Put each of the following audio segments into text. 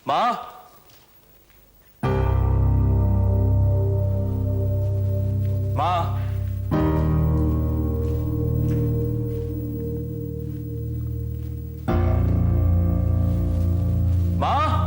माँ, माँ, माँ,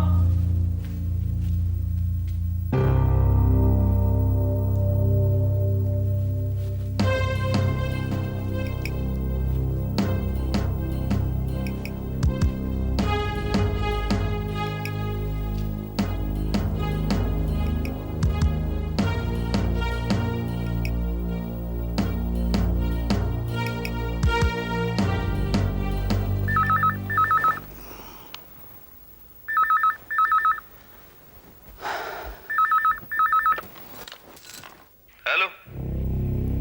हेलो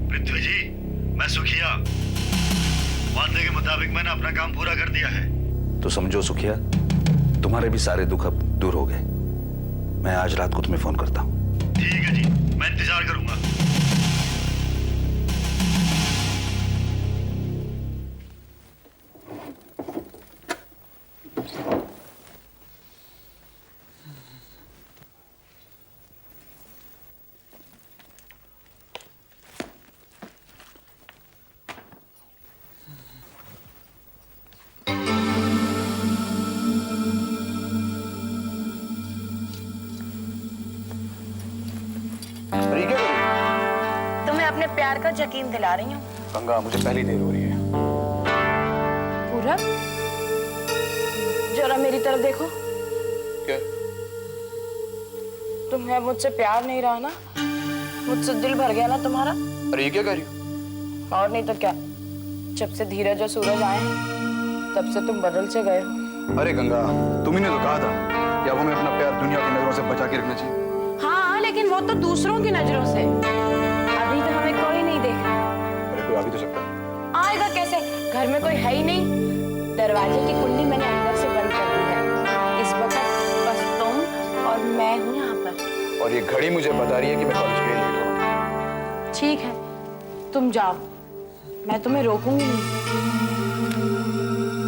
पृथ्वी जी, मैं सुखिया। वादे के मुताबिक मैंने अपना काम पूरा कर दिया है। तो समझो सुखिया, तुम्हारे भी सारे दुख अब दूर हो गए। मैं आज रात को तुम्हें फोन करता हूँ। ठीक है जी, मैं इंतजार करूंगा। तुम्हें अपने प्यार का यकीन दिला रही हूँ। गंगा, मुझे पहली देर हो रही है। पूरब, जरा मेरी तरफ देखो। क्या? तुम्हें मुझसे प्यार नहीं रहा ना? मुझसे दिल भर गया ना तुम्हारा? अरे ये क्या कर रही हो? और नहीं तो क्या, जब से धीरज और सूरज आए तब से तुम बदल से गए हो। अरे गंगा, तुम्ही ने तो कहा था कि अब हमें अपना प्यार दुनिया की नजरों से बचा के रखना चाहिए। हाँ, लेकिन वो तो दूसरों की नजरों से। अभी तो हमें कोई नहीं देख रहा। अरे कोई आ भी तो सकता है। आएगा कैसे? घर में कोई है ही नहीं। दरवाजे की कुंडी मैंने अंदर से बंद कर दी है। इस वक्त बस तुम और मैं हूँ यहाँ पर। और ये घड़ी मुझे बता रही है कि मैं कॉलेज के लिए लेट हो रहा हूँ। ठीक है, तुम जाओ, मैं तुम्हें रोकूंगी नहीं।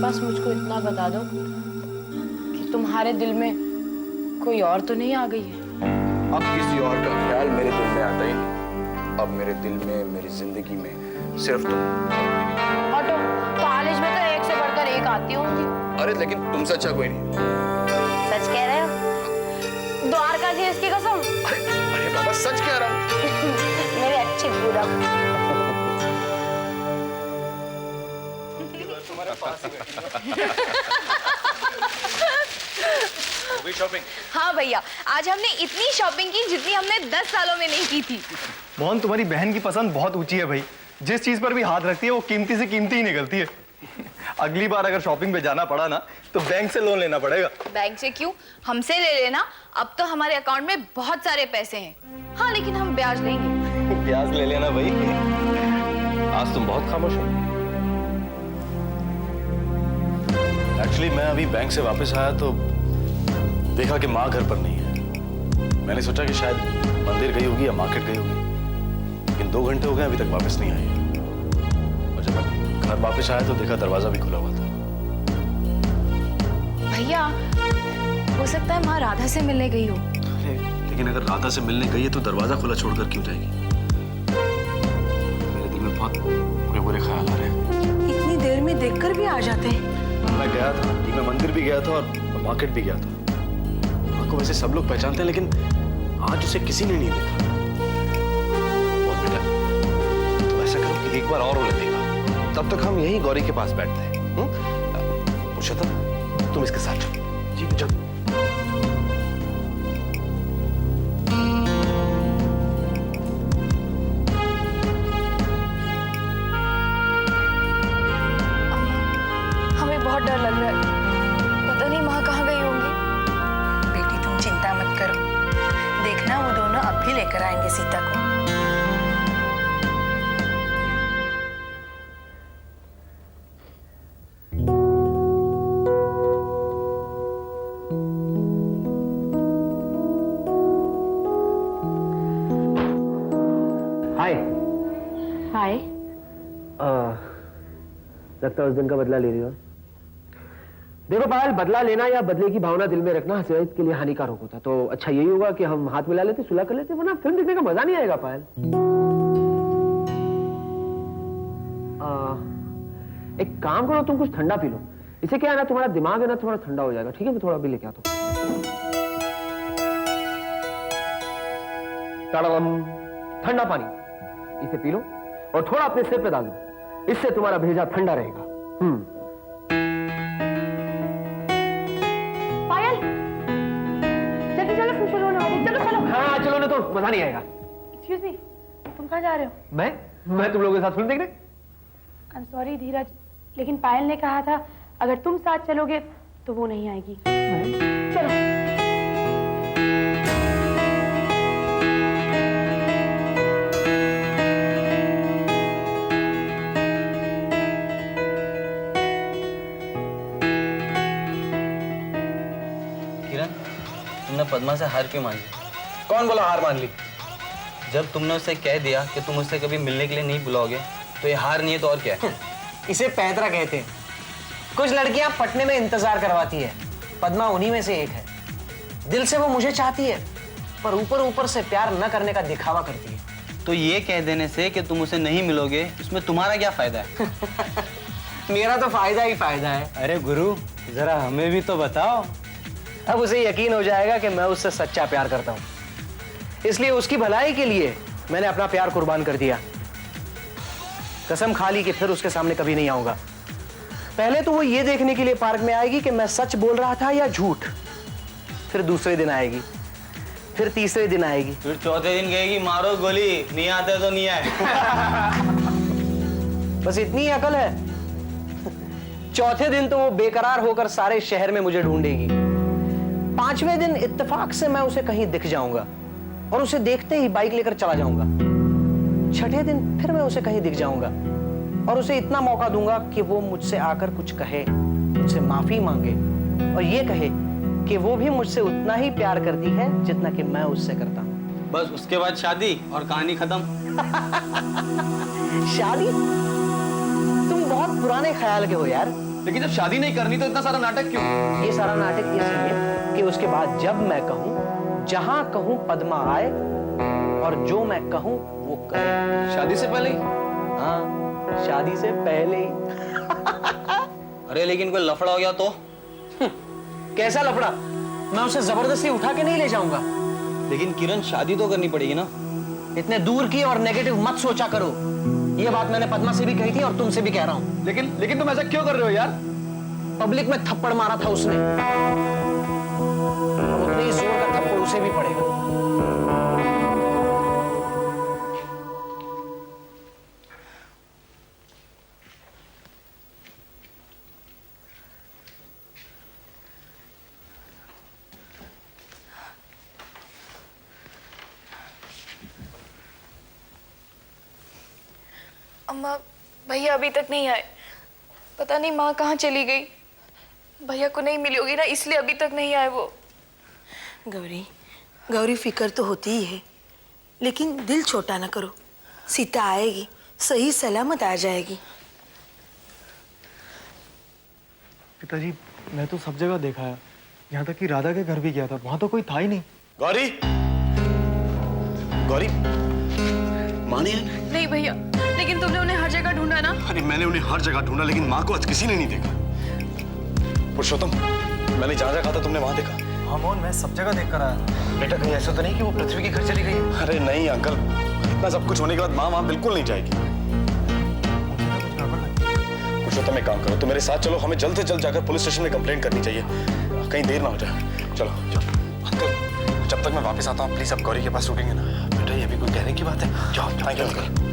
बस मुझको इतना बता दो कि तुम्हारे दिल में कोई और तो नहीं आ गई है? अब किसी और का ख्याल मेरे दिल में आता ही नहीं। अब मेरे दिल में, मेरी जिंदगी में सिर्फ तुम। ऑटो, कॉलेज में तो एक से बढ़कर एक आती होंगी। अरे लेकिन तुमसे अच्छा कोई नहीं। सच कह रहे हो? द्वारका जी इसकी कसम। अरे बाबा, सच कह रहा हूँ। मेरे अच्छे पूरा। तुम्हारे पास ही शॉपिंग। हाँ भैया, आज हमने इतनी शॉपिंग की जितनी हमने 10 सालों में नहीं की थी। मोहन, तुम्हारी बहन की पसंद बहुत ऊंची है भाई। जिस चीज पर भी हाथ रखती है वो कीमती से कीमती ही निकलती है। अगली बार अगर शॉपिंग पे जाना पड़ा ना तो बैंक से लोन लेना पड़ेगा। बैंक से क्यों, हमसे ले लेना। अब तो हमारे अकाउंट में बहुत सारे पैसे हैं। हाँ, लेकिन हम ब्याज लेंगे। ब्याज ले लेना भाई। आज तुम बहुत खामोश हो। एक्चुअली मैं अभी बैंक से वापस आया तो देखा कि माँ घर पर नहीं है। मैंने सोचा कि शायद मंदिर गई होगी या मार्केट गई होगी, लेकिन 2 घंटे हो गए अभी तक वापस नहीं आई है। और जब मैं घर वापस आया तो देखा दरवाजा भी खुला हुआ था। भैया, हो सकता है माँ राधा से मिलने गई हो। अरे लेकिन अगर राधा से मिलने गई है तो दरवाजा खुला छोड़कर क्यों जाएगी? मेरे दिल में बहुत बुरे बुरे ख्याल आ रहे हैं। इतनी देर में देखकर भी आ जाते हैं। मैं गया था, मैं मंदिर भी गया था और मार्केट भी गया था। को वैसे सब लोग पहचानते हैं, लेकिन आज उसे किसी ने नहीं देखा। और बेटा, तो ऐसा करो कि एक बार और उन्हें देखा, तब तक हम यहीं गौरी के पास बैठते हैं। पुरुषोत्तम, तुम इसके साथ चलो। जी चलो। हमें बहुत डर लग रहा है, पता नहीं माँ कहाँ गई होंगी। बेटी, तुम चिंता मत करो, देखना वो दोनों अब भी लेकर आएंगे सीता को। हाय। हाय। लगता है उस दिन का बदला ले रही हो। देखो पायल, बदला लेना या बदले की भावना दिल में रखना सेहत के लिए हानिकारक होता, तो अच्छा यही होगा कि हम हाथ मिला लेते, सुलह कर लेते, वरना फिल्म देखने का मजा नहीं आएगा पायल। एक काम करो, तुम कुछ ठंडा पी लो, इसे क्या है ना, तुम्हारा दिमाग है ना थोड़ा ठंडा हो जाएगा। ठीक है, मैं थोड़ा अभी लेके आता हूँ। ठंडा पानी, इसे पी लो और थोड़ा अपने सिर पे डाल दो, इससे तुम्हारा भेजा ठंडा रहेगा। पायल, जल्दी चलो, फिर शुरू होने वाली है। चलो चलो। हाँ चलो, ना तो मजा नहीं आएगा। एक्सक्यूज मी, तुम कहाँ जा रहे हो? मैं तुम लोगों के साथ फिल्म देखने। आई एम सॉरी धीरज, लेकिन पायल ने कहा था अगर तुम साथ चलोगे तो वो नहीं आएगी। चलो। किरण, तुमने पद्मा से हार क्यों मान ली? कौन बोला हार मान ली? जब तुमने उसे कह दिया कि तुम उससे कभी मिलने के लिए नहीं बुलाओगे, तो ये हार नहीं है तो और क्या है? इसे पैतरा कहते हैं। कुछ लड़कियां पटने में इंतजार करवाती है, पद्मा उन्हीं में से एक है। दिल से वो मुझे चाहती है, पर ऊपर ऊपर से प्यार न करने का दिखावा करती है। तो ये कह देने से कि तुम उसे नहीं मिलोगे, इसमें तुम्हारा क्या फायदा है? मेरा तो फायदा ही फायदा है। अरे गुरु, जरा हमें भी तो बताओ। अब उसे यकीन हो जाएगा कि मैं उससे सच्चा प्यार करता हूँ, इसलिए उसकी भलाई के लिए मैंने अपना प्यार कुर्बान कर दिया। कसम खा ली कि फिर उसके सामने कभी नहीं आऊंगा। पहले तो वो ये देखने के लिए पार्क में आएगी कि मैं सच बोल रहा था या झूठ, फिर दूसरे दिन आएगी, फिर तीसरे दिन आएगी, फिर चौथे दिन कहेगी मारो गोली, नहीं आते तो नहीं आए। बस इतनी ही अकल है। चौथे दिन तो वो बेकरार होकर सारे शहर में मुझे ढूंढेगी। पांचवें दिन इत्तेफाक से मैं उसे कहीं दिख जाऊंगा और उसे देखते ही बाइक लेकर चला जाऊंगा। छठे दिन फिर मैं उसे कहीं दिख जाऊंगा और उसे इतना मौका दूंगा कि वो मुझसे आकर कुछ कहे, मुझसे माफी मांगे और ये कहे कि वो भी मुझसे उतना ही प्यार करती है जितना कि मैं उससे करता हूं। बस उसके बाद शादी और कहानी खत्म। शादी? तुम बहुत पुराने ख्याल के हो यार। लेकिन जब शादी नहीं करनी तो इतना सारा नाटक क्यों? ये सारा नाटक इसलिए कि उसके बाद जब मैं कहूं, जहां कहूं पद्मा आए और जो मैं कहूं वो करे। शादी से पहले ही? हाँ, शादी से पहले ही। अरे लेकिन कोई लफड़ा हो गया तो? कैसा लफड़ा? मैं उसे जबरदस्ती उठा के नहीं ले जाऊंगा। लेकिन किरण, शादी तो करनी पड़ेगी ना। इतने दूर की और नेगेटिव मत सोचा करो। ये बात मैंने पद्मा से भी कही थी और तुमसे भी कह रहा हूं। लेकिन तुम ऐसा क्यों कर रहे हो यार? पब्लिक में थप्पड़ मारा था उसने, उतने ही जोर का थप्पड़ उसे भी पड़ेगा। अम्मा, भैया अभी तक नहीं आए। पता नहीं माँ कहाँ चली गई। भैया को नहीं मिली होगी ना, इसलिए अभी तक नहीं आए वो। गौरी, गौरी फिक्र तो होती ही है, लेकिन दिल छोटा ना करो। सीता आएगी, सही सलामत आ जाएगी। पिताजी, मैं तो सब जगह देखा है, यहाँ तक कि राधा के घर भी गया था, वहां तो कोई था ही नहीं। गौरी, गौरी, माँ नहीं आई? नहीं भैया, लेकिन तुमने उन्हें हर जगह ढूंढा ना? अरे मैंने उन्हें हर जगह ढूंढा, लेकिन माँ को आज किसी ने नहीं देखा। पुरुषोत्तम, मैंने जहाँ जहाँ कहा था तुमने वहां देखा? हाँ मोहन, मैं सब जगह देख कर आया। बेटा कहीं ऐसा तो नहीं कि वो पृथ्वी के घर चली गई? अरे नहीं अंकल, इतना सब कुछ होने के बाद माँ वहां बिल्कुल नहीं जाएगी। पुरुषोत्तम, एक काम करो, तुम मेरे साथ चलो, हमें जल्द से जल्द जाकर पुलिस स्टेशन में कंप्लेंट करनी चाहिए, कहीं देर ना हो जाए। चलो अंकल, जब तक मैं वापस आता हूँ प्लीज आप गौरी के पास रुकेंगे ना? बेटा ये भी कोई कहने की बात है? जाओ। Thank you uncle.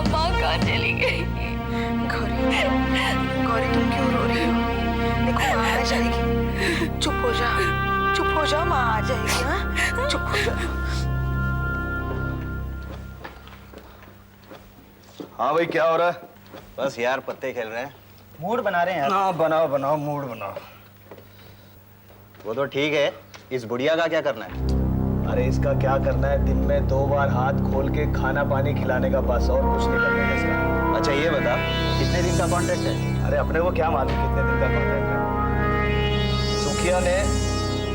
माँ कहाँ चली गई? गौरी, गौरी तुम क्यों रो रही हो? देखो माँ आ जाएगी। चुप हो जाओ, चुप हो जाओ, माँ आ जाएगी। हाँ, चुप हो जाओ। हाँ भाई, क्या हो रहा है? बस यार, पत्ते खेल रहे हैं। मूड बना रहे हैं यार। हाँ बनाओ बनाओ, मूड बनाओ। वो तो ठीक है, इस बुढ़िया का क्या करना है? अरे इसका क्या करना है, दिन में 2 बार हाथ खोल के खाना पानी खिलाने का, बस, और कुछ नहीं करना है इसका। अच्छा ये बता, कितने दिन का कॉन्ट्रैक्ट है? अरे अपने को क्या मालूम कितने दिन का कॉन्ट्रैक्ट है। सुखिया ने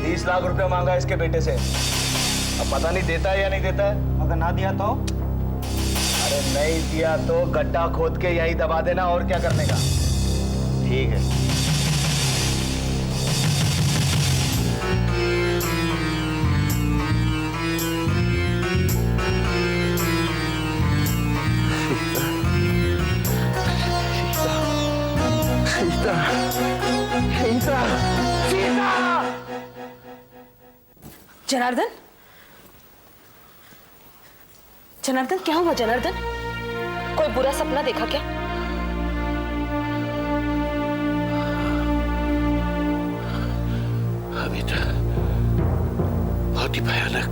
30 लाख रुपए मांगा इसके बेटे से, अब पता नहीं देता है या नहीं देता है। अगर ना दिया तो? अरे नहीं दिया तो गड्ढा खोद के यही दबा देना, और क्या करने का। ठीक है। जनार्दन, जनार्दन क्या हुआ जनार्दन? कोई बुरा सपना देखा क्या? अभी तो बहुत ही भयानक,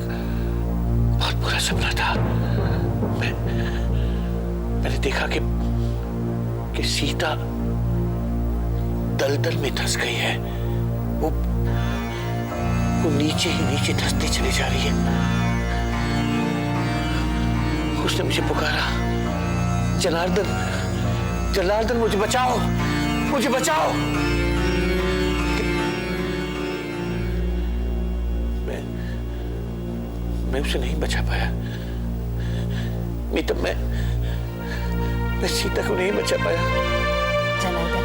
बहुत बुरा सपना था। मैंने देखा कि सीता दलदल में धंस गई है। वो नीचे ही नीचे धंसती चली जा रही है। उसने मुझे पुकारा, जनार्दन, जनार्दन मुझे बचाओ, मुझे बचाओ। मैं उसे नहीं बचा पाया। नहीं तो मैं सीता को नहीं बचा पाया। जनार्दन,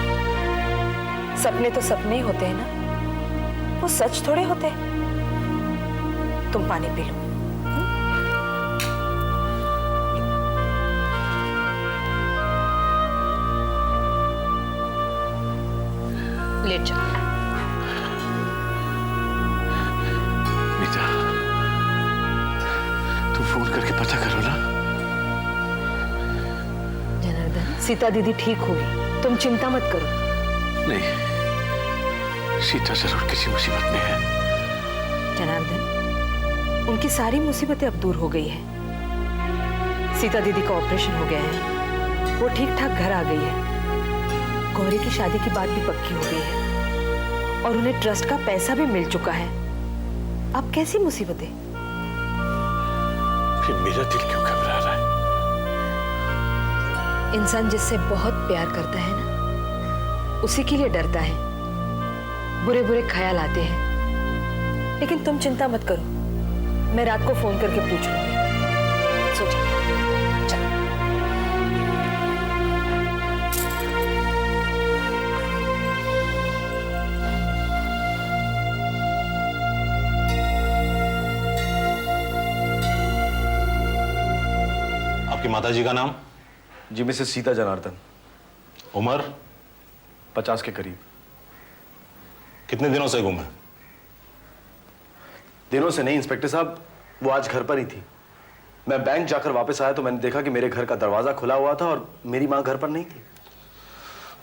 सपने तो सपने ही होते हैं ना, वो सच थोड़े होते हैं। तुम पानी पी लो। लेट जाओ। मीता, तुम फोन करके पता करो ना। जनार्दन, सीता दीदी ठीक होगी, तुम चिंता मत करो। नहीं, सीता जरूर किसी मुसीबत में है। जनार्दन, उनकी सारी मुसीबतें अब दूर हो गई है। सीता दीदी का ऑपरेशन हो गया है, वो ठीक ठाक घर आ गई है। गौरी की शादी की बात भी पक्की हो गई है और उन्हें ट्रस्ट का पैसा भी मिल चुका है। अब कैसी मुसीबतें? फिर मेरा दिल क्यों घबरा रहा है? इंसान जिससे बहुत प्यार करता है ना, उसी के लिए डरता है। बुरे बुरे ख्याल आते हैं। लेकिन तुम चिंता मत करो, मैं रात को फोन करके पूछ लूंगी। सो जाओ, चलो। आपकी माताजी का नाम? जी मिसेस सीता जनार्दन। उम्र? 50 के करीब। कितने दिनों से गुम है? दिनों से नहीं इंस्पेक्टर साहब, वो आज घर पर ही थी। मैं बैंक जाकर वापस आया तो मैंने देखा कि मेरे घर का दरवाजा खुला हुआ था और मेरी मां घर पर नहीं थी।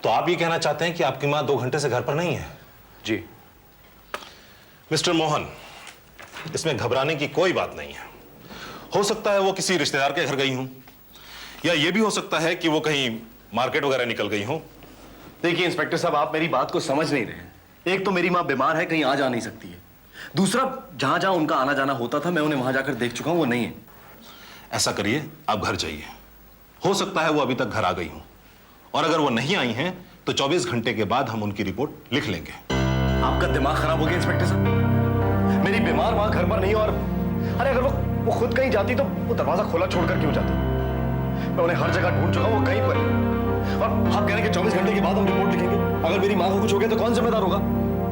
तो आप ये कहना चाहते हैं कि आपकी मां 2 घंटे से घर पर नहीं है? जी। मिस्टर मोहन, इसमें घबराने की कोई बात नहीं है। हो सकता है वो किसी रिश्तेदार के घर गई हूं, या ये भी हो सकता है कि वो कहीं मार्केट वगैरह निकल गई हूं। देखिए इंस्पेक्टर साहब, आप मेरी बात को समझ नहीं रहे हैं। एक तो मेरी मां बीमार है, कहीं आ जा नहीं सकती है। दूसरा, जहां जहां उनका आना जाना होता था मैं उन्हें वहां जाकर देख चुका हूं, वो नहीं है। ऐसा करिए, आप घर जाइए। हो सकता है वो अभी तक घर आ गई हूं, और अगर वो नहीं आई हैं तो 24 घंटे के बाद हम उनकी रिपोर्ट लिख लेंगे। आपका दिमाग खराब हो गया इंस्पेक्टर साहब। मेरी बीमार मां घर पर नहीं, और अरे अगर वो खुद कहीं जाती तो वो दरवाजा खोला छोड़कर क्यों जाती? मैं उन्हें हर जगह ढूंढ चुका हूं, वो कहीं पर नहीं। और आप कह रहे हैं कि 24 घंटे के बाद हम रिपोर्ट लिखेंगे। अगर मेरी मां को कुछ हो गया तो कौन जिम्मेदार होगा?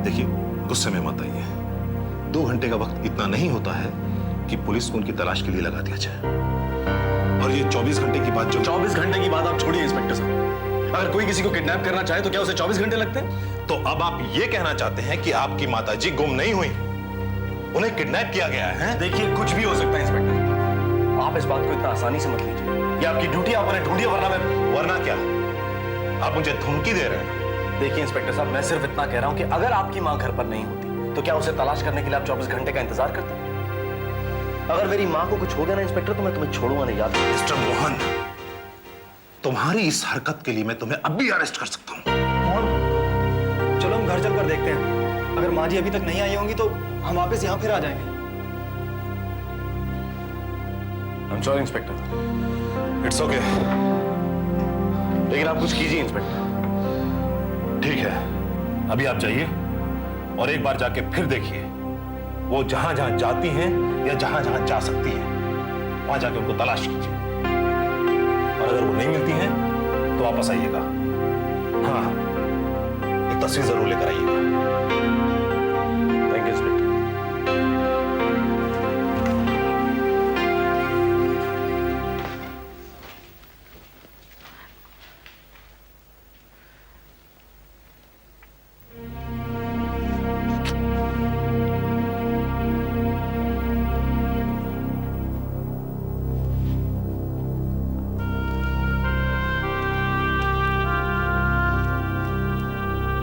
देखिए, गुस्से में मत आइए। 2 घंटे का वक्त इतना नहीं होता है कि पुलिस को उनकी तलाश के लिए लगा दिया जाए। और ये 24 घंटे की बात, जो 24 घंटे की बात आप छोड़िए इंस्पेक्टर साहब। अगर कोई किसी को किडनैप करना चाहे तो क्या उसे 24 घंटे लगते हैं? तो अब आप ये कहना चाहते हैं कि आपकी माताजी गुम नहीं हुई, उन्हें किडनैप किया गया है? देखिए, कुछ भी हो सकता है इंस्पेक्टर, आप इस बात को इतना आसानी से मत लीजिए। ये आपकी ड्यूटी, आप उन्हें ढूंढिए, वरना क्या? आप मुझे धमकी दे रहे हैं? देखिए इंस्पेक्टर साहब, मैं सिर्फ इतना कह रहा हूं कि अगर आपकी मां घर पर नहीं होती तो क्या उसे तलाश करने के लिए आप 24 घंटे का इंतजार करते? अगर मेरी मां को कुछ हो गया ना इंस्पेक्टर, तो मैं तुम्हें छोड़ूंगा नहीं, याद। मिस्टर मोहन, तुम्हारी इस हरकत के लिए मैं तुम्हें अब भी अरेस्ट कर सकता हूं। चलो हम घर चलकर देखते हैं। अगर माँ जी अभी तक नहीं आई होंगी तो हम वापस यहाँ फिर आ जाएंगे। I am sorry inspector. It's okay. लेकिन आप कुछ कीजिए इंस्पेक्टर। ठीक है, अभी आप जाइए और एक बार जाके फिर देखिए वो जहां जहां जाती हैं या जहां जहां जा सकती हैं, वहां जाके उनको तलाश कीजिए, और अगर वो नहीं मिलती हैं तो वापस आइएगा। हाँ, एक तस्वीर जरूर लेकर आइएगा। Thank you inspector.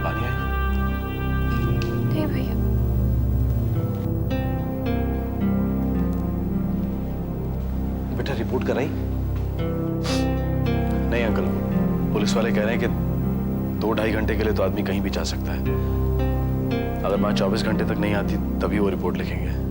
पानी आई? नहीं भैया। बेटा रिपोर्ट कराई? नहीं अंकल, पुलिस वाले कह रहे हैं कि 2-2.5 घंटे के लिए तो आदमी कहीं भी जा सकता है। अगर माँ 24 घंटे तक नहीं आती तभी वो रिपोर्ट लिखेंगे।